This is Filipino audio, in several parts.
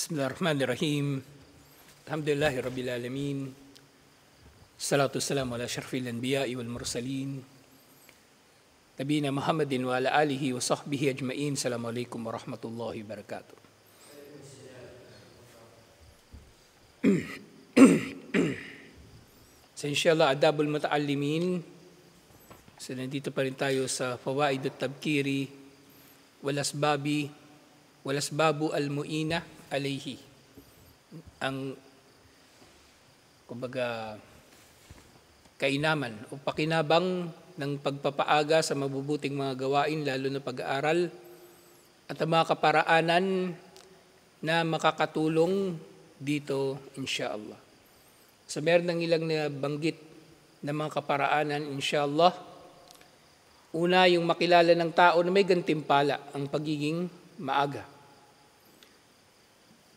Bismillahirrahmanirrahim. Alhamdulillahi Rabbil Alamin. Salatu wassalamu ala syarfil anbiya'i wal mursalin. Nabiyina Muhammadin wa ala alihi wa sahbihi ajma'in. Assalamualaikum warahmatullahi wabarakatuh. So inshallah, adabul muta'allimin. So nandito pa rin tayo sa fawaidut tabkiri wal asbabu al-mu'ina alayhi. Ang kumbaga kainaman o pakinabang ng pagpapaaga sa mabubuting mga gawain, lalo na pag-aaral, at ang mga kaparaanan na makakatulong dito insyaallah. So meron ng ilang nabanggit na mga kaparaanan insyaallah. Una, yung makilala ng tao na may gantimpala ang pagiging maaga.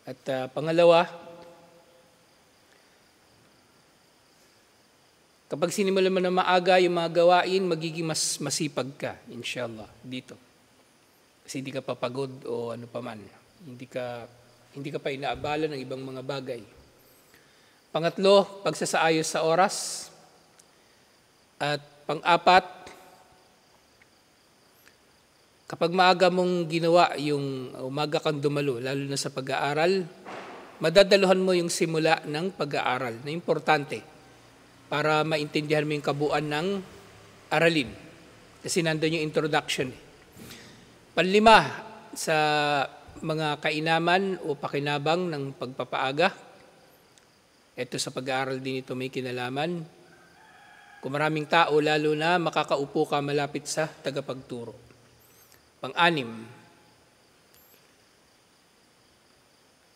At pangalawa, kapag sinimulan mo na maaga yung mga gawain, magiging mas masipag ka, inshallah, dito. Kasi hindi ka papagod o ano paman. Hindi ka pa inaabala ng ibang mga bagay. Pangatlo, pagsasaayos sa oras. At pang-apat, kapag maaga mong ginawa yung umaga kang dumalo, lalo na sa pag-aaral, madadaluhan mo yung simula ng pag-aaral na importante para maintindihan mo yung kabuuan ng aralin. Kasi nandun yung introduction. Panlima, sa mga kainaman o pakinabang ng pagpapaaga, ito sa pag-aaral din ito may kinalaman. Kung maraming tao, lalo na makakaupo ka malapit sa tagapagturo. Pang-anim,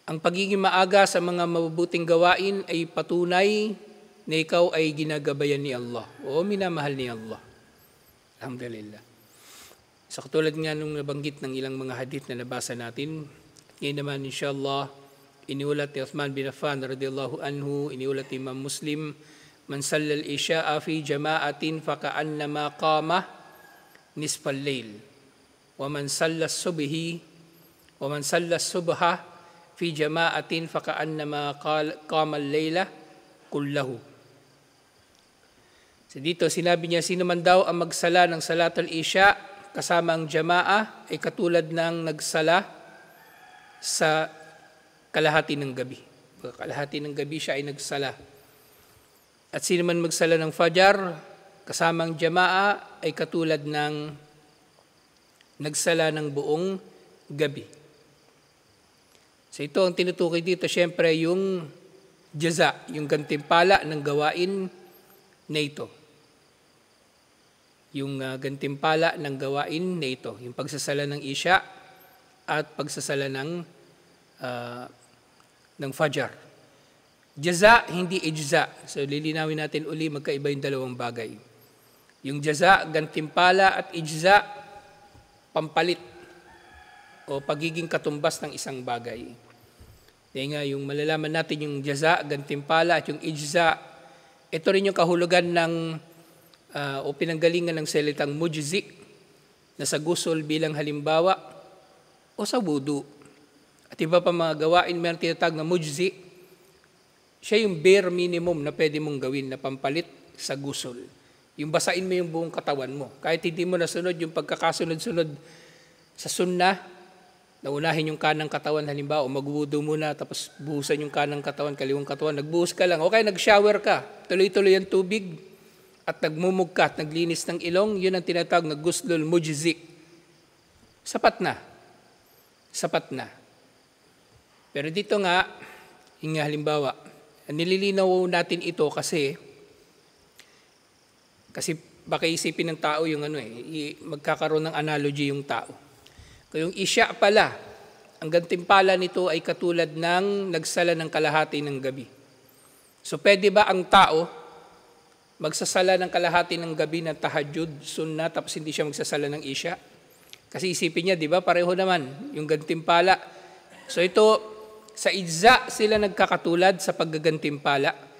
ang pagiging maaga sa mga mabubuting gawain ay patunay na ikaw ay ginagabayan ni Allah o minamahal ni Allah. Alhamdulillah. So katulad nga nung nabanggit ng ilang mga hadith na nabasa natin, ngayon naman inshallah, iniulat ni Uthman bin Affan radiyallahu anhu, iniulat ni Imam Muslim, man sallal isya'a fi jama'atin faka'annama qama nisfal layl. ومن صلى الصبح في جماعة فكأنما قام الليل كله. So dito sinabi niya, sino man daw ang magsala ng salatul isya kasama ang jamaa ay katulad ng nagsala sa kalahati ng gabi. Kalahati ng gabi siya ay nagsala. At sino man magsala ng fajar kasama ang jamaa ay katulad ng nagsala ng buong gabi. So ito ang tinutukoy dito, syempre yung jaza, yung gantimpala ng gawain na ito. Yung gantimpala ng gawain na ito, yung pagsasala ng isya at pagsasala ng fajar. Jaza, hindi ijza. So lilinawin natin uli, magkaiba yung dalawang bagay. Yung jaza, gantimpala, at ijza, pampalit o pagiging katumbas ng isang bagay. Kaya nga yung malalaman natin yung jaza, gantimpala, at yung ijza, ito rin yung kahulugan ng o pinanggalingan ng salitang mujzi na sa gusul bilang halimbawa o sa wudu. At iba pa mga gawain mayroon tinatawag na mujzi. Siya yung bare minimum na pwede mong gawin na pampalit sa gusul. Yung basain mo yung buong katawan mo. Kahit hindi mo nasunod yung pagkakasunod-sunod sa sunnah, naunahin yung kanang katawan, halimbawa, o magwudu muna, tapos buhusan yung kanang katawan, kaliwang katawan, nagbuhos ka lang. Okay, nag-shower ka, tuloy-tuloy ang tubig, at nagmumugka at naglinis ng ilong, yun ang tinatawag na guslul mujzi. Sapat na. Sapat na. Pero dito nga, yung halimbawa, nililinaw natin ito kasi baka isipin ng tao yung magkakaroon ng analogy yung tao. Kaya yung isya pala, ang gantimpala nito ay katulad ng nagsala ng kalahati ng gabi. So pwede ba ang tao magsasala ng kalahati ng gabi na tahajjud, sunnah, tapos hindi siya magsasala ng isya? Kasi isipin niya, di ba, pareho naman yung gantimpala. So ito, sa ijza sila nagkakatulad sa paggagantimpala.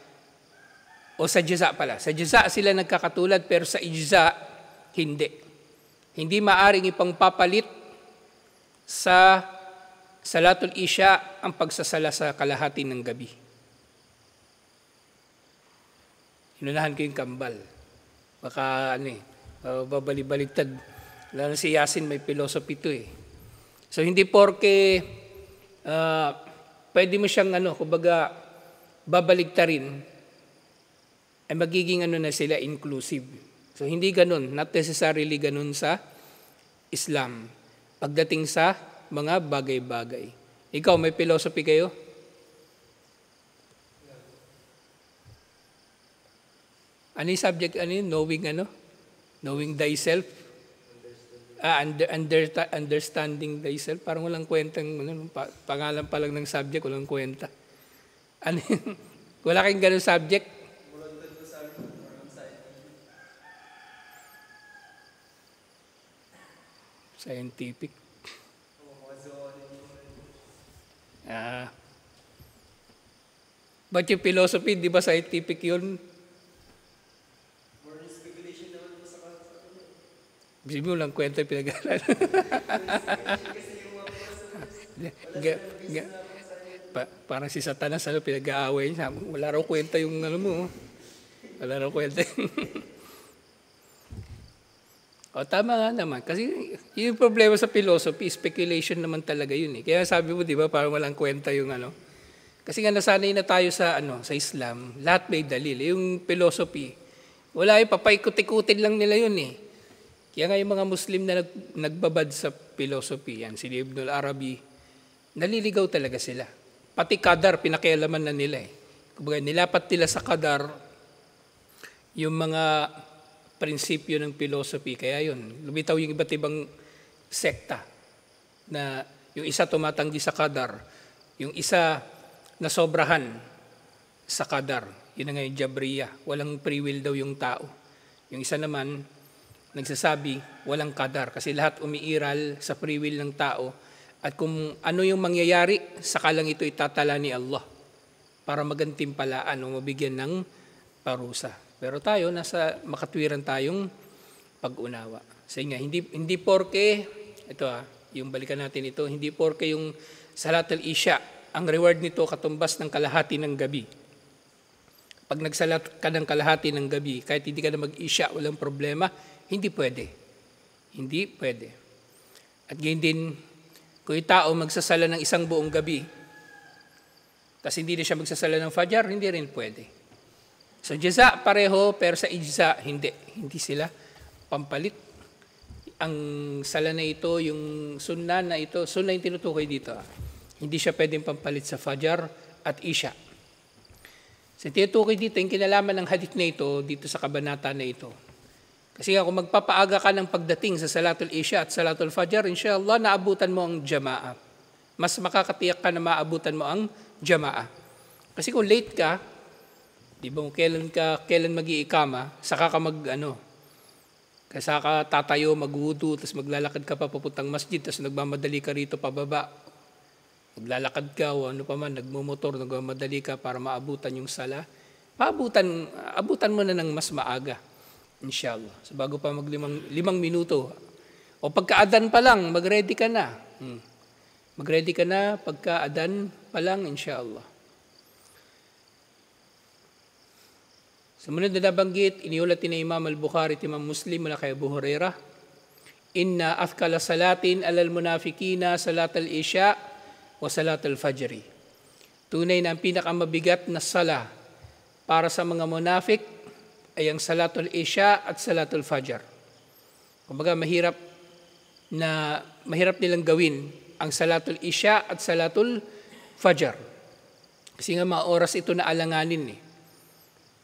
O sa jaza pala. Sa jaza sila nagkakatulad, pero sa ijza, hindi. Hindi maaring ipangpapalit sa Salatul Isya ang pagsasala sa kalahati ng gabi. Inunahan ko yung kambal. Baka babalibaligtad. Lalo si Yasin may philosophy to eh. So hindi porke pwede mo siyang kumbaga babaligtarin ay magiging na sila inclusive. So hindi ganun, not necessarily ganun sa Islam. Pagdating sa mga bagay-bagay. Ikaw, may philosophy kayo? Ano yung subject? Knowing thyself? Understanding thyself? Parang walang kwentang, pangalan pa lang ng subject, walang kwenta. Wala kayong ganun subject? Scientific. But yung philosophy, di ba scientific yun? Bisa mo lang kwento yung pinag-aaral. Parang si Satanas, pinag-aaway niya. Wala raw kwenta yung mo. Wala raw kwenta. Tama nga naman. Kasi yung problema sa philosophy, speculation naman talaga yun eh. Kaya sabi mo, di ba, parang walang kwenta yung Kasi nga nasanay na tayo sa Islam, lahat may dalil. Yung philosophy, wala yung papaikot-ikutin lang nila yun eh. Kaya nga yung mga Muslim na nagbabad sa philosophy, yan, si Ibn al-Arabi, naliligaw talaga sila. Pati qadar, pinakialaman na nila eh. Kumbaga, nilapat nila sa qadar yung mga prinsipyo ng philosophy. Kaya yun, lumitaw yung iba't ibang sekta na yung isa tumatanggi sa qadar, yung isa nasobrahan sa qadar. Yun na nga yung Jabriya. Walang free will daw yung tao. Yung isa naman, nagsasabi, walang qadar kasi lahat umiiral sa free will ng tao at kung ano yung mangyayari, saka lang ito itatala ni Allah para magantimpalaan o mabigyan ng parusa. Pero tayo, nasa makatwiran tayong pag-unawa. Kasi nga, hindi porke, yung balikan natin ito, hindi porke yung Salatul Isya, ang reward nito katumbas ng kalahati ng gabi. Pag nagsalat ka ng kalahati ng gabi, kahit hindi ka na mag-isya, walang problema, hindi pwede. Hindi pwede. At ganyan din, kung yung tao magsasala ng isang buong gabi, tapos hindi na siya magsasala ng Fajr, hindi rin pwede. So, jaza pareho, pero sa ijza, hindi. Hindi sila pampalit. Ang sala na ito, yung sunnah na ito, sunnah yung tinutukoy dito. Hindi siya pwedeng pampalit sa Fajr at Isya. So, tinutukoy dito, yung kinalaman ng hadith na ito, dito sa kabanata na ito. Kasi kung magpapaaga ka ng pagdating sa Salatul Isya at Salatul Fajr, inshallah, naabutan mo ang jama'a. Mas makakatiyak ka na maabutan mo ang jama'a. Kasi kung late ka, di ba kailan mag-iikama, saka ka saka ka tatayo, magwudu, tapos maglalakad ka pa papuntang masjid, tapos nagmamadali ka rito pababa. Maglalakad ka o nagmumotor, nagmamadali ka para maabutan yung sala. Abutan mo na ng mas maaga. Inshallah. So bago pa limang minuto. O pagka-adan pa lang, mag-ready ka na. Mag-ready ka na, pagka-adan pa lang, inshallah. Sumunod na nabanggit, iniulat ni Imam al-Bukhari at Imam Muslim mula kay Abu Hurairah, Inna athkala salatin alal munafikina salat al-isya wa salat al-fajri. Tunay na ang pinakamabigat na sala para sa mga munafik ay ang salatul isya at salatul fajr. Kumbaga mahirap nilang gawin ang salatul isya at salatul fajr. Kasi nga mga oras ito na alanganin eh.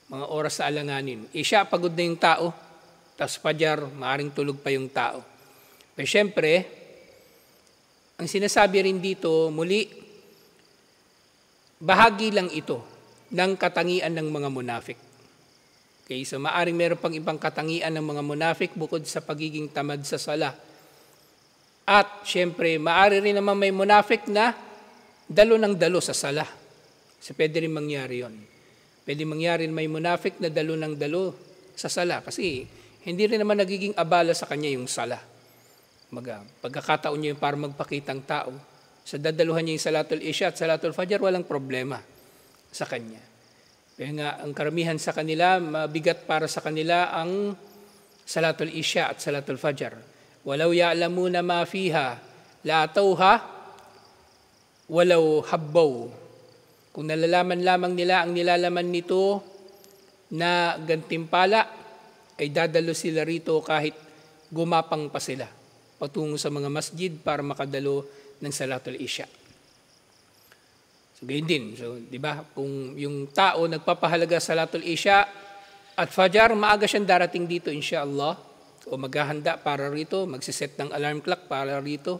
Mga oras na alanganin. Isya, pagod na yung tao. Tapos fajr, maaaring tulog pa yung tao. Pero syempre, ang sinasabi rin dito, muli, bahagi lang ito ng katangian ng mga munafik. Okay, so maaring meron pang ibang katangian ng mga munafik bukod sa pagiging tamad sa sala. At syempre, maaari rin naman may munafik na dalo ng dalo sa sala. So pwede rin mangyari yon. Pwede mangyari may munafik na dalo ng dalo sa sala kasi hindi rin naman nagiging abala sa kanya yung sala. Pagkakataon niya yung para magpakitang tao, Sa dadaluhan niya yung Salatul Isha at Salatul Fajr, walang problema sa kanya. Kaya nga, ang karamihan sa kanila, mabigat para sa kanila ang Salatul Isha at Salatul Fajr. Walau ya'lamuna ma fiha, la atawha, walau habbaw. Kung nalalaman lamang nila ang nilalaman nito na gantimpala, ay dadalo sila rito kahit gumapang pa sila patungo sa mga masjid para makadalo ng Salatul Isha. So, gayon din. So, di ba? Kung yung tao nagpapahalaga sa Salatul Isha at Fajr, maaga siyang darating dito, insyaAllah. O maghahanda para rito, magsiset ng alarm clock para rito.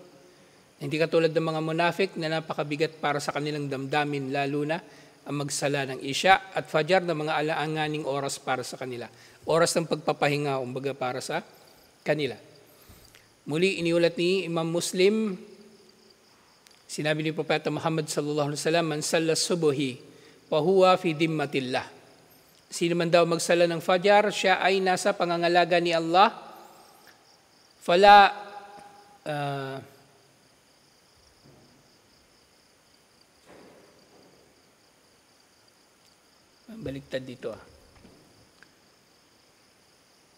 Hindi katulad ng mga munafik na napakabigat para sa kanilang damdamin, lalo na ang magsala ng Isha at Fajr na mga alaanganing oras para sa kanila. Oras ng pagpapahinga, umbaga para sa kanila. Muli, iniulat ni Imam Muslim, sinabi ni Propeta Muhammad sallallahu alaihi wasallam, man salla subuhi, fahuwa fi dimmatillah. Sino man daw magsala ng Fajr, siya ay nasa pangangalaga ni Allah. Fala, baliktad dito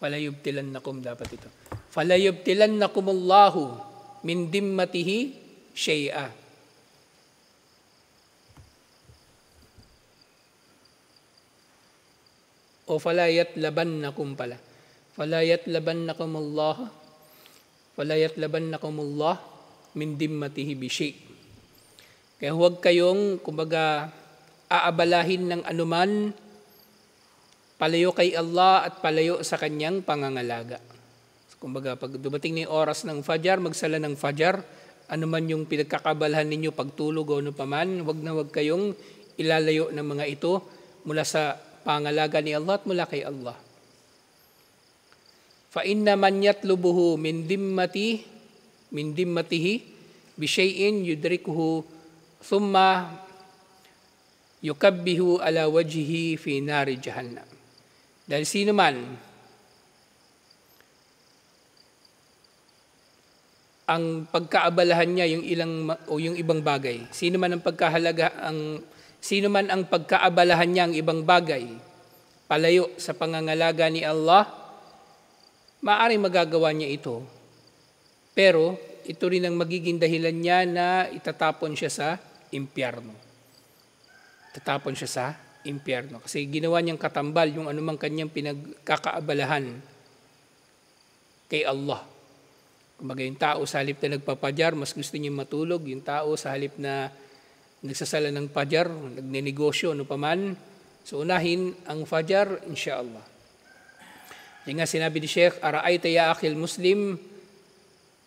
Fala yubtilannakum, dapat ito. Fala yubtilannakum Allahu min dimmatihi syai'a. O fala yatlabannakum pala. Fala yatlabannakum Allah. Fala yatlabannakum Allah min dimmatihi bi syai'. Kaya huwag kayong, kumbaga, aabalahin ng anuman palayo kay Allah at palayo sa kanyang pangangalaga. Kumbaga, pag dumating ni oras ng Fajr, magsala ng Fajr, anuman yung pinagkakabalahan ninyo pagtulog o ano paman, wag na wag kayong ilalayo ng mga ito mula sa pangalaga ni Allah at mula kay Allah. Fa inna man yatlubuhu min dimmatihi bi syai'in yudrikuhu thumma yukabbihu ala wajhihi fi nari jahannam. Dahil sino man ang pagkaabalahan niya yung ibang bagay, sino man ang pagkaabalahan niya ang ibang bagay palayo sa pangangalaga ni Allah, maaaring magagawa niya ito. Pero ito rin ang magiging dahilan niya na itatapon siya sa impyerno. Tatapon siya sa impyerno. Kasi ginawa niyang katambal yung anumang kanyang pinagkakaabalahan kay Allah. Kumbaga yung tao sa halip na nagpapajar, mas gusto niya matulog. Yung tao sa halip na nagsasala ng pajar, nagnenegosyo, ano paman. So unahin ang fajar, insyaAllah. Yung nga sinabi ni Sheikh, Ara'ayta ya akhil muslim,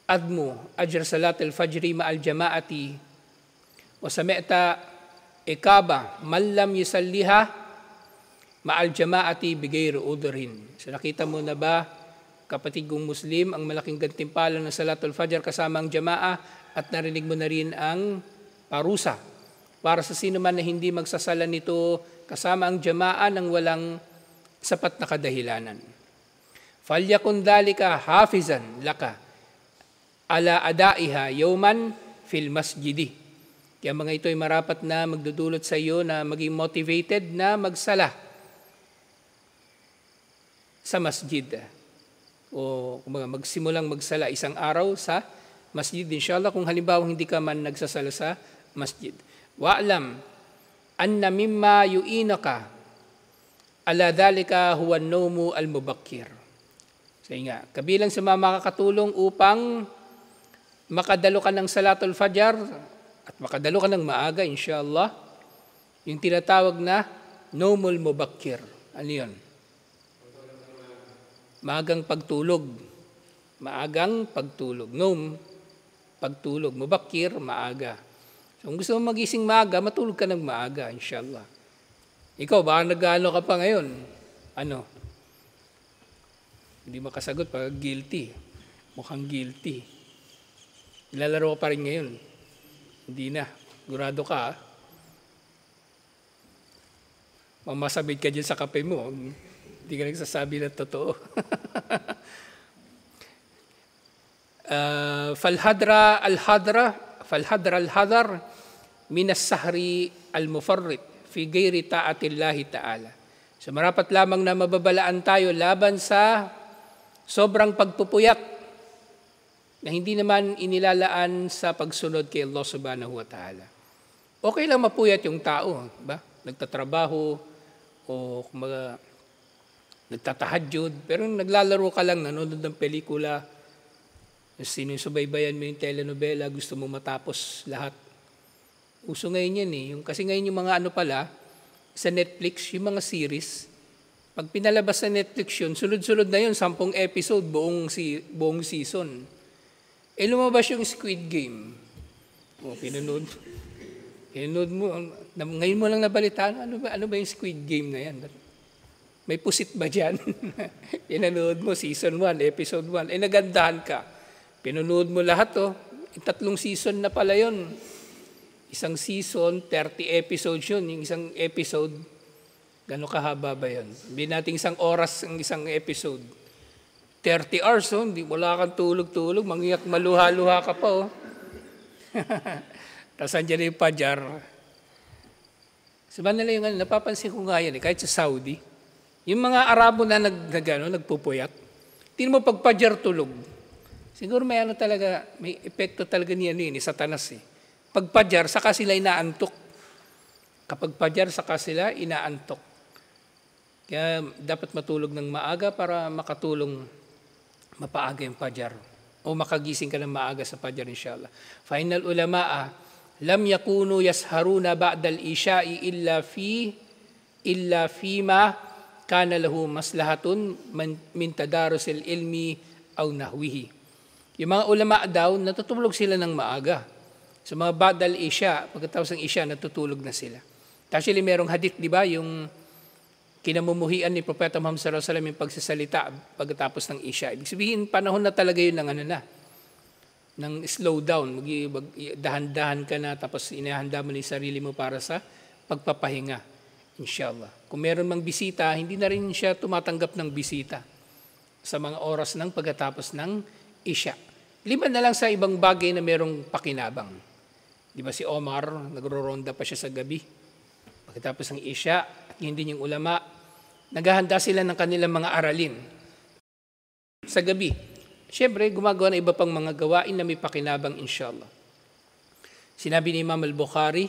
admu, ajr salat al-fajri ma'al jama'ati, wa sami'ta ikaba, man lam yusalliha ma'al jama'ati bigayri udhrin. So nakita mo na ba, kapatid kong Muslim, ang malaking gantimpala ng Salatul Fajr kasama ang jama'a, at narinig mo na rin ang parusa para sa sino man na hindi magsasala nito kasama ang jama'a nang walang sapat na kadahilanan. Falyakun dhalika hafizan laka ala adaiha yawman fil masjidi. Kaya mga ito ay marapat na magdudulot sa iyo na maging motivated na magsala sa masjid. O magsimulang magsala isang araw sa masjid. Inshallah, kung halimbawa hindi ka man nagsasala sa masjid. Wa'lam anna mimma yu'inaka ala dhalika huwa an-nawmu al-mubakkir. So nga, kabilang sa mga makakatulong upang makadalo ka ng Salatul Fajr at makadalo ka ng maaga, insyaAllah, yung tinatawag na Nawmul Mubakkir. Ano yun? Maagang pagtulog. Maagang pagtulog. Nawm, pagtulog. Mubakkir, maaga. So, kung gusto mo magising maaga, matulog ka ng maaga, insyaAllah. Ikaw, baka nag-ano ka pa ngayon? Ano? Hindi makasagot pag guilty. Mukhang guilty. Ilalaro ka pa rin ngayon. Hindi na. Gurado ka. Mamasabit ka dyan sa kape mo. Hindi ka nagsasabi ng totoo. Falhadra al-hadra فالحذر الحذر من السهر المفرط في غير طاعة الله تعالى. So marapat lamang na mababalaan tayo laban sa sobrang pagpupuyat na hindi naman inilalaan sa pagsunod kay Allah subhanahu wa ta'ala. Okay lang mapuyat yung tao, ba? Nagtatrabaho o kumaga nagtatahajjud, pero naglalaro ka lang, nanonood ng pelikula, sinusubaybayan mo yung telenovela, gusto mo matapos lahat. Uso ngayon yan eh. Kasi ngayon yung mga ano pala, sa Netflix, yung mga series, pag pinalabas sa Netflix yun, sunod-sunod na yun, 10 episode, buong season. Lumabas yung Squid Game. Pinanood mo. Ngayon mo lang nabalitaan, ano ba yung Squid Game na yan? May pusit ba dyan? Pinanood mo, season 1, episode 1. Nagandahan ka. Pinanood mo lahat, 3 season na pala yun. Isang season, 30 episodes yun. Yung isang episode, gano'ng kahaba ba yun? Sabihin natin isang oras ang isang episode. 30 hours, wala kang tulog-tulog, mangiyak maluha-luha ka pa. Tapos andyan yung pajar. Sabi nila yung napapansin ko nga yan, kahit sa Saudi, yung mga Arabo na nagpupuyat, tingnan mo pag pajar tulog. Siguro may talaga, may epekto talaga niya ni Satanas eh. Pag pajar, saka sila inaantok. Kapag pajar, saka sila inaantok. Kaya dapat matulog ng maaga para makatulong mapaaga yung pajar. O makagising ka ng maaga sa pajar inshallah. Final ulama'a, lam yakunu yasharuna ba'dal isya'i illa fima kana lahu maslahatun min tadarusil ilmi aw nahwihi. Yung mga ulama daw, natutulog sila ng maaga. Sa mga ba'dal isya, pagkatapos ng isya, natutulog na sila. Actually, merong hadith, di ba, yung kinamumuhian ni Propeta Muhammad sallallahu alaihi wasallam yung pagsasalita pagkatapos ng isya. Ibig sabihin, panahon na talaga yun ng slow down. Dahan-dahan ka na, tapos inahanda mo na yung sarili mo para sa pagpapahinga. Inshallah. Kung meron mang bisita, hindi na rin siya tumatanggap ng bisita sa mga oras ng pagkatapos ng isya. Liban na lang sa ibang bagay na merong pakinabang. Di ba si Omar, nagro-ronda pa siya sa gabi. Pagkatapos ng isya, at hindi yung ulama, naghahanda sila ng kanilang mga aralin sa gabi. Siyempre, gumagawa ng iba pang mga gawain na may pakinabang inshallah. Sinabi ni Imam al-Bukhari,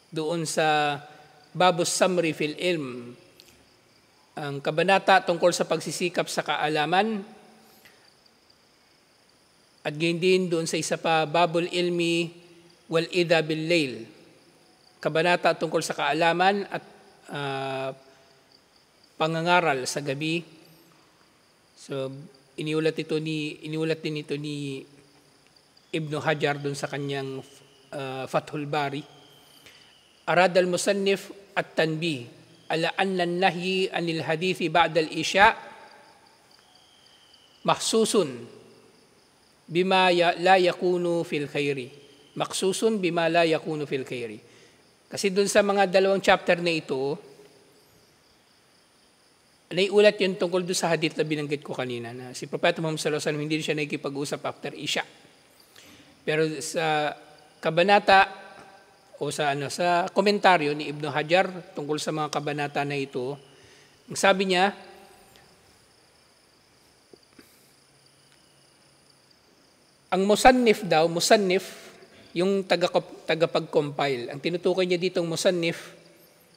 doon sa Babus Samri fil Ilm, ang kabanata tungkol sa pagsisikap sa kaalaman, at gayon din doon sa isa pa, Babul Ilmi wal Ida bil Layl, kabanata tungkol sa kaalaman at pangangaral sa gabi. So iniulat din ito ni Ibn Hajar doon sa kanyang Fathul Bari. Arad al-Musannif at-Tanbih ala anna an-nahyi anil hadithi ba'da al-isya mahsusun bima la yakunu fil khairi. Maksusun bima la yakunu fil khairi. Kasi doon sa mga dalawang chapter na ito, naiulat yun tungkol doon sa hadith na binanggit ko kanina, na si Propeta Muhammad sallallahu alaihi wasallam hindi siya nakikipag-usap after isya. Pero sa kabanata o sa komentaryo ni Ibn Hajar tungkol sa mga kabanata na ito, ang sabi niya, ang musannif, yung tagapag-compile. Ang tinutukoy niya ditong musannif,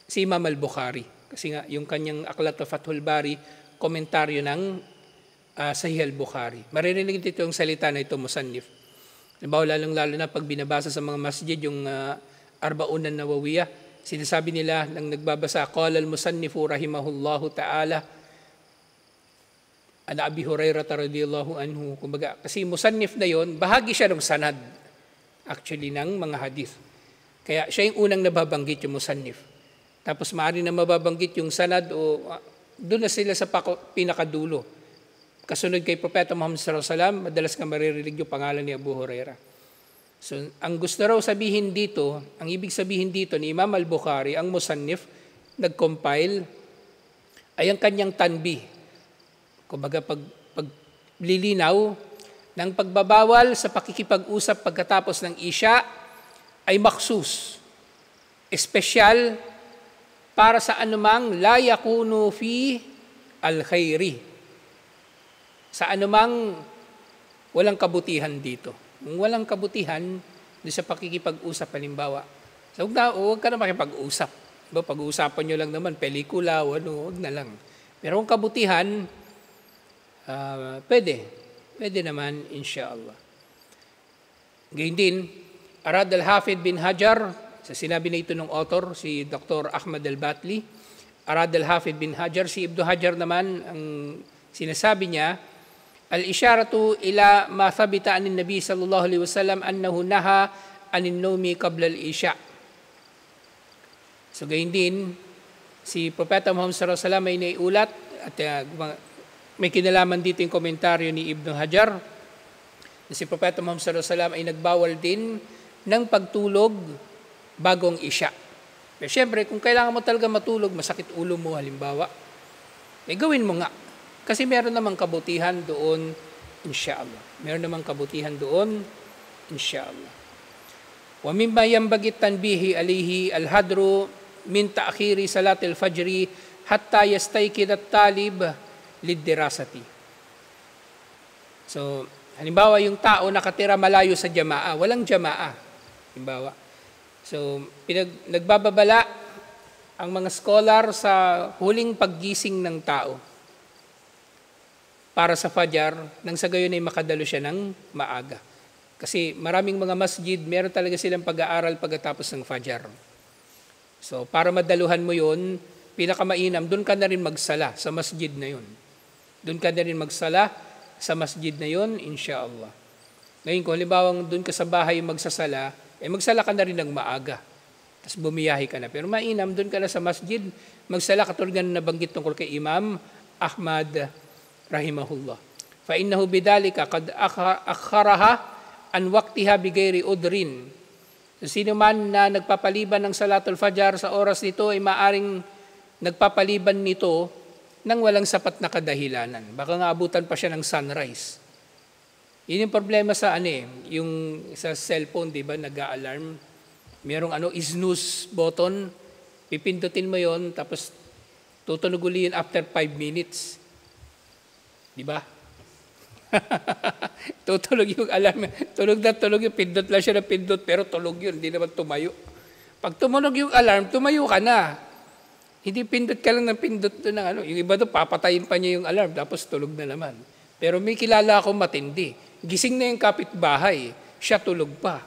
si Imam al-Bukhari. Kasi nga, yung kanyang aklat na Fathul Bari, komentaryo ng Sahih al-Bukhari. Maririnig dito yung salita na ito, musannif. Lalong-lalo na pag binabasa sa mga masjid, yung Arba'unan Nawawiyah, sinasabi nila, nang nagbabasa, qala al-musannifu rahimahullahu ta'ala, Ana Abi Hurairah radhiyallahu anhu, kumbaga, kasi musannif na yon, bahagi siya ng sanad actually ng mga hadith. Kaya siya yung unang nababanggit yung musannif. Tapos maaari na mababanggit yung sanad o doon na sila sa pinakadulo. Kasunod kay Propeta Muhammad sallallahu alaihi wasallam, madalas ka maririnig yung pangalan ni Abu Hurairah. So, ang gusto raw sabihin dito, ang ibig sabihin dito ni Imam al-Bukhari, ang musannif, nag-compile, ay ang kanyang tanbih. Kumbaga, paglilinaw ng pagbabawal sa pakikipag-usap pagkatapos ng Isya ay maksus, espesyal para sa anumang la yakunu fi al-khairi, sa anumang walang kabutihan dito. Kung walang kabutihan doon sa pakikipag-usap, halimbawa, so huwag ka na makipag-usap. Diba, pag-uusapan nyo lang naman, pelikula o ano, huwag na lang. Pero kung kabutihan, pwede naman, insyaAllah. Gayun din, Arad al-Hafid bin Hajar, sa sinabi na ito ng author, si Dr. Ahmad al-Batli, Arad al-Hafid bin Hajar, si Ibn Hajar naman, ang sinasabi niya, al-isyaratu ila ma thabita anin Nabi sallallahu alaihi wasallam annahu naha anin nawmi qabla al-isya. So gayun din, si Propeta Muhammad sallallahu alaihi wasallam ay naiulat at may kinalaman dito yung komentaryo ni Ibn Hajar na si Propeta Muhammad sallallahu alaihi wasallam ay nagbawal din ng pagtulog bagong isya. Pero syempre, kung kailangan mo talaga matulog, masakit ulo mo halimbawa, gawin mo nga. Kasi meron namang kabutihan doon, insyaallah. Meron namang kabutihan doon, insyaallah. Wa mimma yanbaghi tanbihi alayhi al-hadru min ta'khiri salatil fajri hatta yastaykid at-talib lid-dirasati. So, halimbawa yung tao nakatira malayo sa jamaa, walang jamaa. Halimbawa. So, nagbababala ang mga scholar sa huling paggising ng tao para sa fajar, nang sa gayon ay makadalo siya ng maaga. Kasi maraming mga masjid, meron talaga silang pag-aaral pagkatapos ng fajar. So, para madaluhan mo yun, pinakamainam, doon ka na rin magsala sa masjid na yun. Doon ka na rin magsala sa masjid na yun, insyaAllah. Ngayon, kung halimbawa doon ka sa bahay magsasala, magsala ka na rin ng maaga. Tapos bumiyahe ka na. Pero mainam, doon ka na sa masjid, magsala katulad na nabanggit tungkol kay Imam Ahmad rahimahullah. Fa innahu bidalika qad akharaha an waqtiha bighairi udrin. So, sino man na nagpapaliban ng salatul fajar sa oras nito ay maaring nagpapaliban nito nang walang sapat na kadahilanan. Baka nga abutan pa siya ng sunrise. Yun yung problema sa yung sa cellphone, di ba, nag-a-alarm. Merong snooze button, pipindutin mo yon, tapos tutunog uli yun after 5 minutes. Di ba? Tutulog yung alarm. Tulog yung pindot lang siya na pindot, pero tulog yun, hindi naman tumayo. Pag tumunog yung alarm, tumayo ka na. Hindi pindot ka lang ng pindot doon ng Yung iba doon, papatayin pa niya yung alarm, tapos tulog na naman. Pero may kilala akong matindi. Gising na yung kapitbahay, siya tulog pa.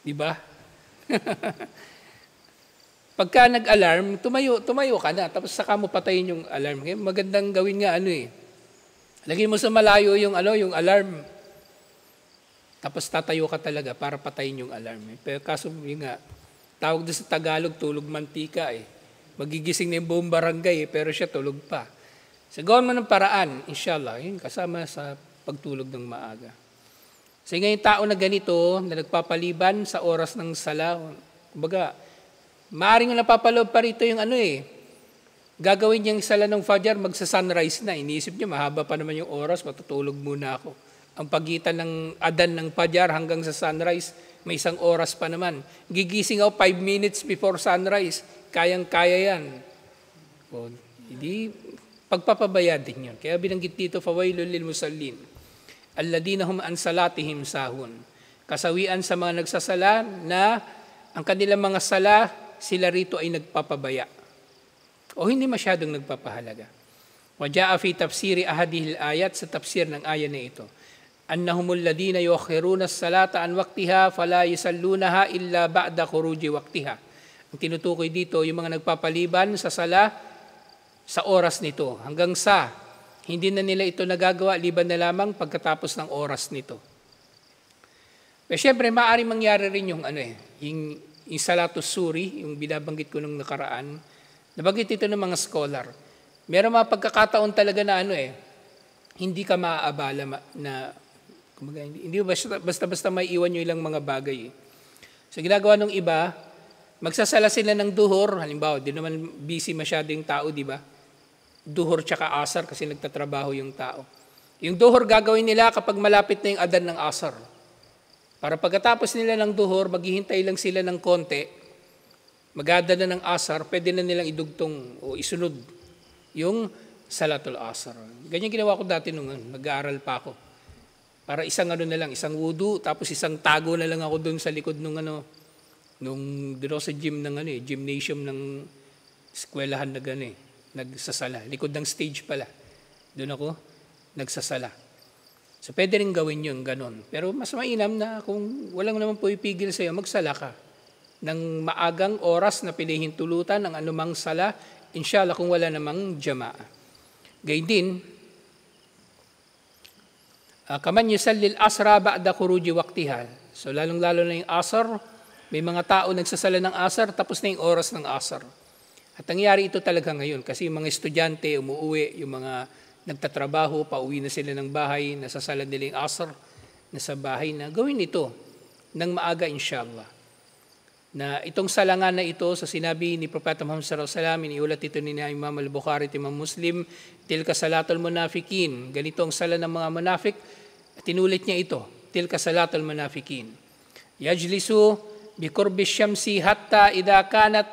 Di ba? Pagka nag-alarm, tumayo ka na, tapos saka mo patayin yung alarm. Kaya magandang gawin nga lagyan mo sa malayo yung alarm. Tapos tatayo ka talaga para patayin yung alarm. Pero kaso yung tawag doon sa Tagalog, tulog mantika Magigising na yung buong barangay pero siya tulog pa. So gawin mo ng paraan, inshallah, yun, kasama sa pagtulog ng maaga. So ngayon tao na ganito, na nagpapaliban sa oras ng sala, kumbaga, maaaring napapaloob pa rito yung gagawin niyang sala ng fajar, magsa-sunrise na. Iniisip niya, mahaba pa naman yung oras, matutulog muna ako. Ang pagitan ng adan ng fajar hanggang sa sunrise, may 1 oras pa naman. Gigising ako 5 minutes before sunrise. Kayang-kaya yan. O, hindi, pagpapabayad din yun. Kaya binanggit dito, fawailul lil musallin, alladina hum an salatihim sahun. Kasawian sa mga nagsasala na ang kanilang mga sala, sila rito ay nagpapabaya. O hindi masyadong nagpapahalaga. Waja'a fi tafsiri ahadihil ayat, sa tafsir ng aya na ito, annahumul ladina yuakhiruna as-salata an waqtiha fala yusallunaha illa ba'da khuruji waqtiha. Ang tinutukoy dito, yung mga nagpapaliban sa sala sa oras nito, hanggang sa hindi na nila ito nagagawa liban na lamang pagkatapos ng oras nito. Pero syempre, maaari mangyari rin yung yung salatus suri, yung binabanggit ko nung nakaraan, nabanggit ito ng mga scholar. Meron mga pagkakataon talaga na hindi ka maaabala na hindi basta-basta may iwan nyo ilang mga bagay. So ginagawa ng iba, magsasala sila ng duhur, halimbawa, di naman busy masyado yung tao, di ba? Duhur tsaka asar kasi nagtatrabaho yung tao. Yung duhur gagawin nila kapag malapit na yung adan ng asar. Para pagkatapos nila ng duhur, maghihintay lang sila ng konti, mag-adan na ng asar, pwede na nilang idugtong o isunod yung salatul asar. Ganyan ginawa ko dati nung nag-aaral pa ako. Para isang na lang, isang wudu, tapos isang tago na lang ako doon sa likod nung doon ako sa gym ng gymnasium ng eskwelahan na nagsasala. Likod ng stage pala. Doon ako nagsasala. So pwede rin gawin yun, ganon. Pero mas mainam na kung walang naman po ipigil sa'yo, magsala ka ng maagang oras na pinahintulutan ng anumang sala, inshallah kung wala namang jamaa. Gayun din, kaman yusallil asra ba'da khuruji waqtiha. So lalong-lalo na yung asar, may mga tao nagsasala ng asar, tapos na yung oras ng asar. At nangyari ito talaga ngayon kasi yung mga estudyante umuuwi, yung mga nagtatrabaho, pauwi na sila ng bahay, nasasala nila yung asar, nasa bahay na. Gawin ito ng maaga inshallah. Na itong salangan na ito sa sinabi ni Propeta Muhammad sallallahu alaihi wasallam, iniulat ito ni Imam al-Bukhari at Imam Muslim, tilka salatul munafikin. Ganito ang sala ng mga munafik. Tinulit niya ito, tilka salatul munafikin. Yajlisu bi qurbi syamsi hatta idha kanat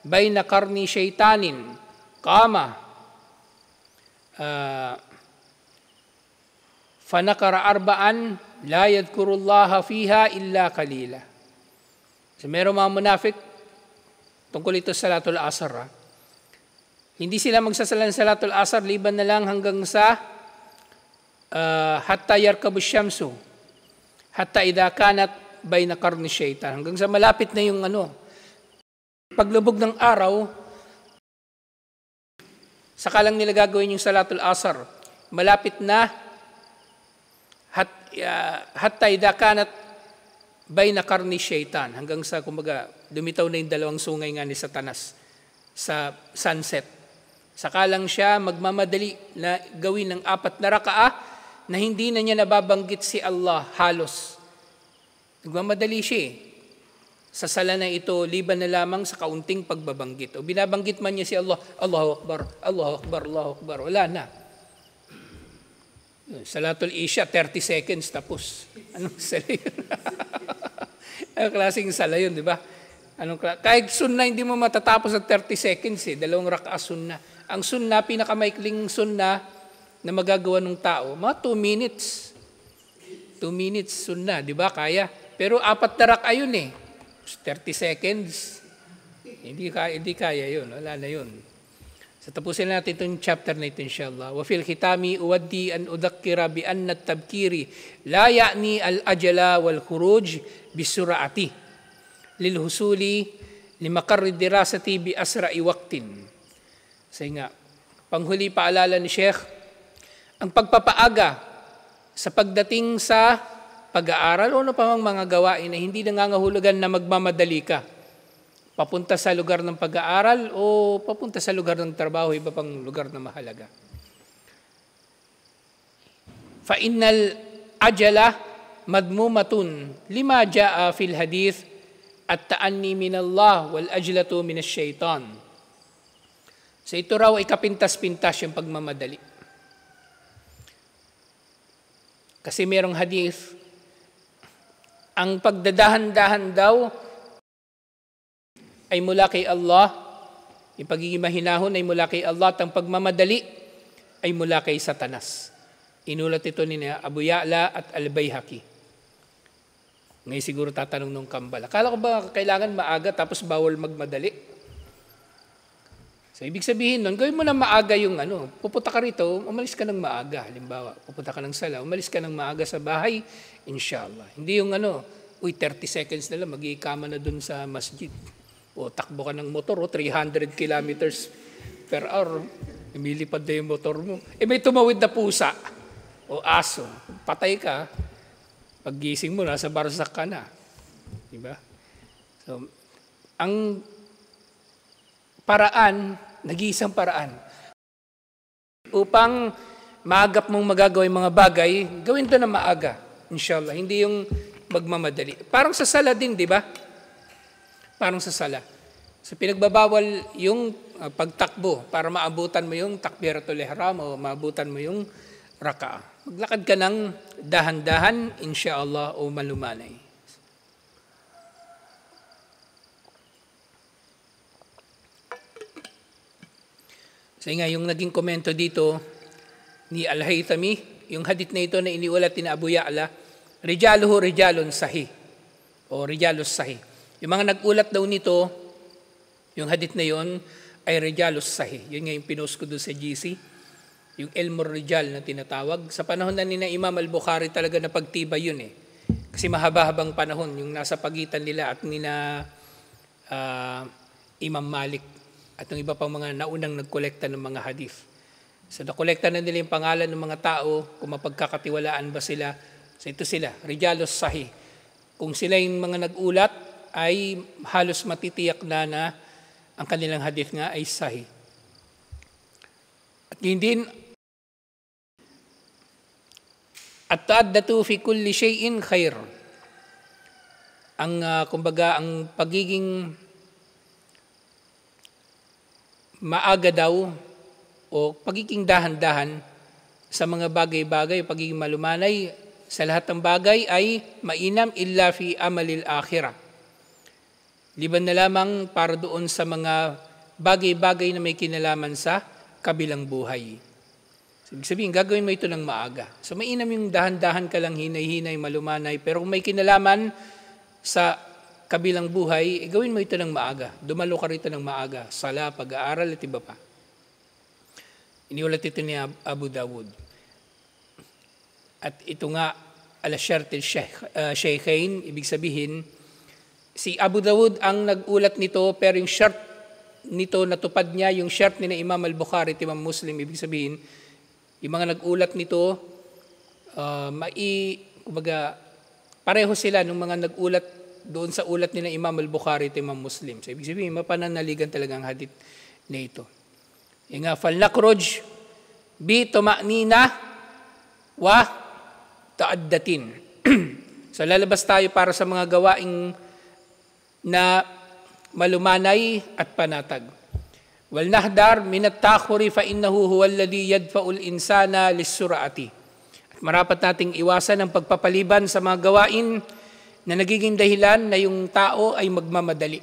bayna qarni syaitanin qama fanakara arba'an la yadhkurullaha fiha illa qalila. So merong mga munafik tungkol ito sa salatul asar. Hindi sila magsasala ng salatul asar liban na lang hanggang sa hatta yarkabu syamsu hatta idha kanat bayna qarni syaitan, hanggang sa malapit na yung paglubog ng araw, saka lang nila gagawin yung salatul asar. Malapit na hatta idha kanat bayna qarni syaitan, hanggang sa kumbaga dumitaw na yung dalawang sungay nga ni Satanas sa sunset. Saka lang siya magmamadali na gawin ng 4 na rakaah na hindi na niya nababanggit si Allah halos. Nagmamadali siya sa sala na ito, liban na lamang sa kaunting pagbabanggit. O binabanggit man niya si Allah, Allahu Akbar, Allahu Akbar, Allahu Akbar, wala na. Salatul Isya, 30 seconds tapos. Anong sala yun? Anong klaseng sala yun, di ba? Kahit sunnah, hindi mo matatapos sa 30 seconds 2 rakaah sunnah. Ang sunnah, pinakamaikling sunnah na magagawa ng tao, mga 2 minutes. 2 minutes sunnah, di ba? Kaya. Pero 4 na rakaah yun 30 seconds. Hindi kaya yun. Wala na yun. So tapusin natin itong chapter na ito inshallah. Wa fil khitami uwaddi an udhakkira bi anna at-tabkiri la ya'ni al-ajala wal khuruj bisur'ati lil husuli limakarri dirasati bi asra'i waqtin. Say nga, panghuli paalala ni Sheikh, ang pagpapaaga sa pagdating sa pag-aaral o ano pa mang mga gawain na hindi nangangahulugan na magmamadali ka. Papunta sa lugar ng pag-aaral o papunta sa lugar ng trabaho, iba pang lugar na mahalaga. Fa innal ajala madmumatun lima jaa fil hadith at ta'anni min Allah wal ajlatu min ash-shaytan. So ito raw ay kapintas-pintas yung pagmamadali. Kasi merong hadith, ang pagdadahan-dahan daw ay mula kay Allah, yung pagiging mahinahon ay mula kay Allah, at ang pagmamadali ay mula kay Satanas. Inulat ito ni Abu Ya'la at Al-Bayhaqi. Ngayon siguro tatanong nung kambal, akala ko ba kailangan maaga tapos bawal magmadali? So ibig sabihin nun, gawin mo na maaga yung pupunta ka rito, umalis ka ng maaga. Halimbawa, pupunta ka ng sala, umalis ka ng maaga sa bahay, inshallah. Hindi yung 30 seconds na lang, mag-iikama na dun sa masjid. O takbo ka ng motor, 300 kilometers per hour. Lumilipad na yung motor mo. May tumawid na pusa o aso. Patay ka. Paggising mo, nasa barsak ka na. Diba? So, ang paraan, nag-iisang paraan. Upang maagap mong magagawa yung mga bagay, gawin ito na maaga. Inshallah. Hindi yung magmamadali. Parang sa sala din, di ba? Parang sa sala. So pinagbabawal yung pagtakbo para maabutan mo yung takbiratul ihram o maabutan mo yung raka'a. Maglakad ka ng dahan-dahan, insyaallah, o malumanay. So nga, yung naging komento dito ni Al-Haythami, yung hadith na ito na iniulat ni Abu Ya'la, rijaluhu rijalun sahih, o rijalus sahih. Yung mga nag-ulat daw nito, yung hadith na yon ay rijalus sahih. Yun nga yung pinost ko doon sa GC, yung ilmur rijal na tinatawag. Sa panahon na ni na Imam Al-Bukhari talaga na pagtibay yun eh. Kasi mahaba-habang panahon yung nasa pagitan nila at ni na Imam Malik at yung iba pang mga naunang nagkolekta ng mga hadith. So nakolekta na nila yung pangalan ng mga tao, kung mapagkakatiwalaan ba sila. So ito sila, rijalus sahih. Kung sila yung mga nag-ulat, ay halos matitiyak na ang kanilang hadith nga ay sahih. At yun din, at-ta'addatu fi kulli shay'in khair. Ang kumbaga ang pagiging maaga daw o pagiging dahan-dahan sa mga bagay-bagay, pagiging malumanay sa lahat ng bagay ay mainam illa fi amalil akhirah. Liban na lamang para doon sa mga bagay-bagay na may kinalaman sa kabilang buhay. So, ibig sabihin, gagawin mo ito ng maaga. So mainam yung dahan-dahan ka lang, hinay-hinay, malumanay, pero kung may kinalaman sa kabilang buhay, gawin mo ito ng maaga. Dumalo ka rito ng maaga. Sala, pag-aaral, at iba pa. Iniulat ito ni Abu Dawud. At ito nga, ala-shart al-shaykhain, ibig sabihin, si Abu Dawud ang nag-ulat nito, pero yung shart nito, natupad niya, yung shart ni na Imam Al-Bukhari at Imam Muslim, ibig sabihin, yung mga nag-ulat nito, kumbaga, pareho sila nung mga nag-ulat doon sa ulat ni na Imam Al-Bukhari at Imam Muslim. So, ibig sabihin, mapananaligan talaga ang hadith na ito. Yung nga, فَلْنَقْرُجْ بِتُمَأْنِينَ وَتَعَدَّتِينَ. So, lalabas tayo para sa mga gawaing na malumanay at panatag. وَلْنَحْدَرْ مِنَ التَّأْخُرِ فَإِنَّهُ هُوَ الَّذِي يَدْفَعُ الْإِنسَانَ لِلسُّرْعَةِ. At marapat nating iwasan ang pagpapaliban sa mga gawain na nagiging dahilan na yung tao ay magmamadali.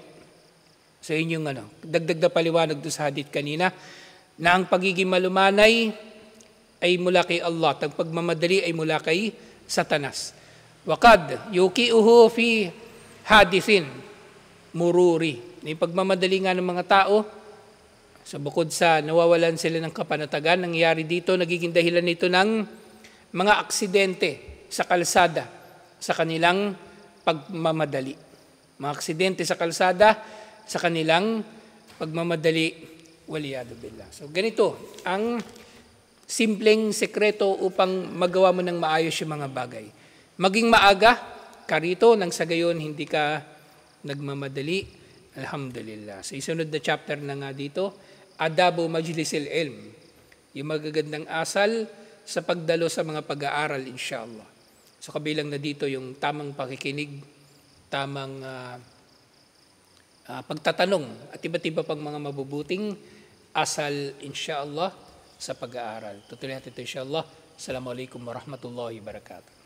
So yun yung dagdag na paliwanag doon sa hadith kanina, na ang pagiging malumanay ay mula kay Allah, at ang pagmamadali ay mula kay Satanas. Waqad yuki'uhu fi hadithin mururi. Yung pagmamadali nga ng mga tao, so bukod sa nawawalan sila ng kapanatagan, nangyayari dito, nagiging dahilan nito ng mga aksidente sa kalsada, sa kanilang pagmamadali. Mga aksidente sa kalsada, sa kanilang pagmamadali, waliyadu billah. So ganito, ang simpleng sekreto upang magawa mo ng maayos yung mga bagay. Maging maaga, karito, nang sa gayon, hindi ka nagmamadali. Alhamdulillah. So isunod na chapter na nga dito, Adabu Majlisil Ilm. Yung magagandang asal sa pagdalo sa mga pag-aaral, inshallah. So kabilang na dito yung tamang pakikinig, tamang pagtatanong, at iba't iba pang mga mabubuting asal, inshallah, sa pag-aaral. Tutuloy natin ito, inshallah. Assalamualaikum warahmatullahi wabarakatuh.